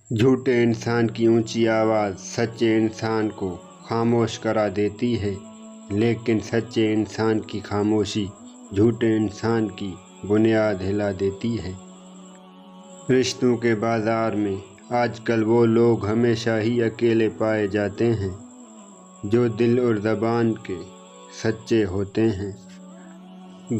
جھوٹے انسان کی اونچی آواز سچے انسان کو خاموش کرا دیتی ہے، لیکن سچے انسان کی خاموشی جھوٹے انسان کی بنیاد ہلا دیتی ہے۔ رشتوں کے بازار میں آج کل وہ لوگ ہمیشہ ہی اکیلے پائے جاتے ہیں جو دل اور زبان کے سچے ہوتے ہیں۔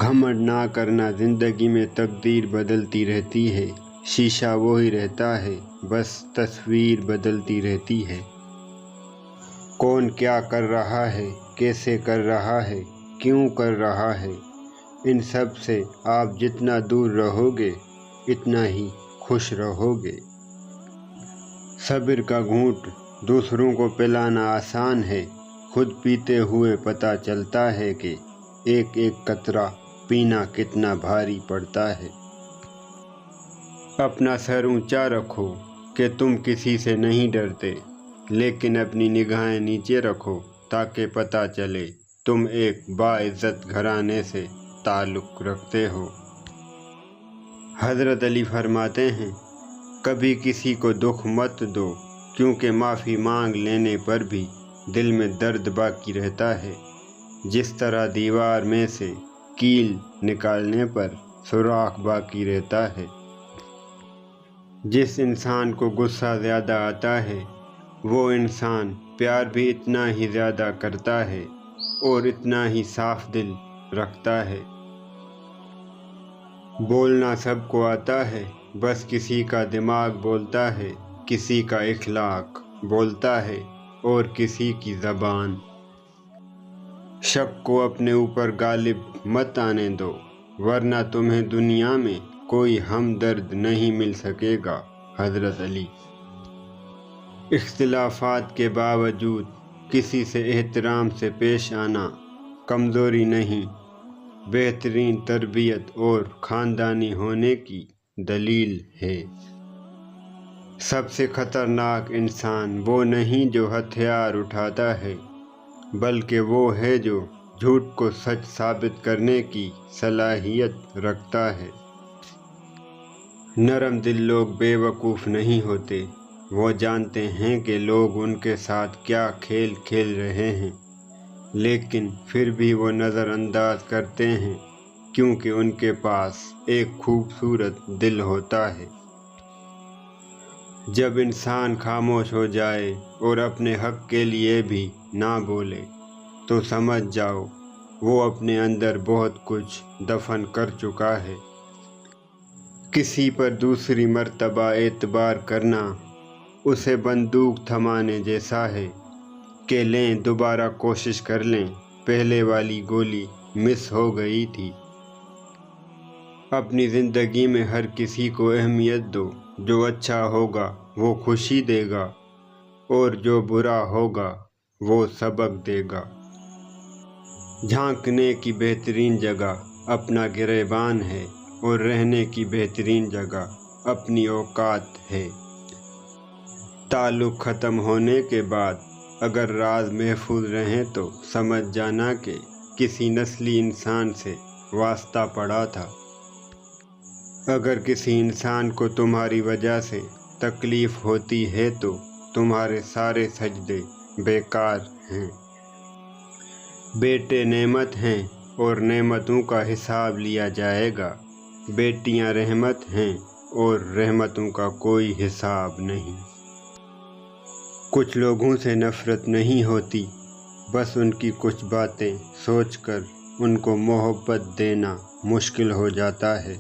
گھمنڈ نہ کرنا، زندگی میں تقدیر بدلتی رہتی ہے، شیشہ وہی رہتا ہے، بس تصویر بدلتی رہتی ہے۔ کون کیا کر رہا ہے، کیسے کر رہا ہے، کیوں کر رہا ہے، ان سب سے آپ جتنا دور رہو گے اتنا ہی خوش رہو گے۔ صبر کا گھونٹ دوسروں کو پلانا آسان ہے، خود پیتے ہوئے پتہ چلتا ہے کہ ایک ایک قطرہ پینا کتنا بھاری پڑتا ہے۔ اپنا سر اونچا رکھو کہ تم کسی سے نہیں ڈرتے، لیکن اپنی نگاہیں نیچے رکھو تاکہ پتہ چلے تم ایک باعزت گھرانے سے تعلق رکھتے ہو۔ حضرت علی فرماتے ہیں، کبھی کسی کو دکھ مت دو، کیونکہ معافی مانگ لینے پر بھی دل میں درد باقی رہتا ہے، جس طرح دیوار میں سے کیل نکالنے پر سوراخ باقی رہتا ہے۔ جس انسان کو غصہ زیادہ آتا ہے وہ انسان پیار بھی اتنا ہی زیادہ کرتا ہے اور اتنا ہی صاف دل رکھتا ہے۔ بولنا سب کو آتا ہے، بس کسی کا دماغ بولتا ہے، کسی کا اخلاق بولتا ہے اور کسی کی زبان۔ شک کو اپنے اوپر غالب مت آنے دو، ورنہ تمہیں دنیا میں کوئی ہمدرد نہیں مل سکے گا۔ حضرت علی۔ اختلافات کے باوجود کسی سے احترام سے پیش آنا کمزوری نہیں، بہترین تربیت اور خاندانی ہونے کی دلیل ہے۔ سب سے خطرناک انسان وہ نہیں جو ہتھیار اٹھاتا ہے، بلکہ وہ ہے جو جھوٹ کو سچ ثابت کرنے کی صلاحیت رکھتا ہے۔ نرم دل لوگ بے وقوف نہیں ہوتے، وہ جانتے ہیں کہ لوگ ان کے ساتھ کیا کھیل کھیل رہے ہیں، لیکن پھر بھی وہ نظر انداز کرتے ہیں کیونکہ ان کے پاس ایک خوبصورت دل ہوتا ہے۔ جب انسان خاموش ہو جائے اور اپنے حق کے لیے بھی نہ بولے تو سمجھ جاؤ وہ اپنے اندر بہت کچھ دفن کر چکا ہے۔ کسی پر دوسری مرتبہ اعتبار کرنا اسے بندوق تھمانے جیسا ہے کہ لیں دوبارہ کوشش کر لیں، پہلے والی گولی مس ہو گئی تھی۔ اپنی زندگی میں ہر کسی کو اہمیت دو، جو اچھا ہوگا وہ خوشی دے گا اور جو برا ہوگا وہ سبق دے گا۔ جھانکنے کی بہترین جگہ اپنا گریبان ہے اور رہنے کی بہترین جگہ اپنی اوقات ہے۔ تعلق ختم ہونے کے بعد اگر راز محفوظ رہیں تو سمجھ جانا کہ کسی نسلی انسان سے واسطہ پڑا تھا۔ اگر کسی انسان کو تمہاری وجہ سے تکلیف ہوتی ہے تو تمہارے سارے سجدے بیکار ہیں۔ بیٹے نعمت ہیں اور نعمتوں کا حساب لیا جائے گا، بیٹیاں رحمت ہیں اور رحمتوں کا کوئی حساب نہیں۔ کچھ لوگوں سے نفرت نہیں ہوتی، بس ان کی کچھ باتیں سوچ کر ان کو محبت دینا مشکل ہو جاتا ہے۔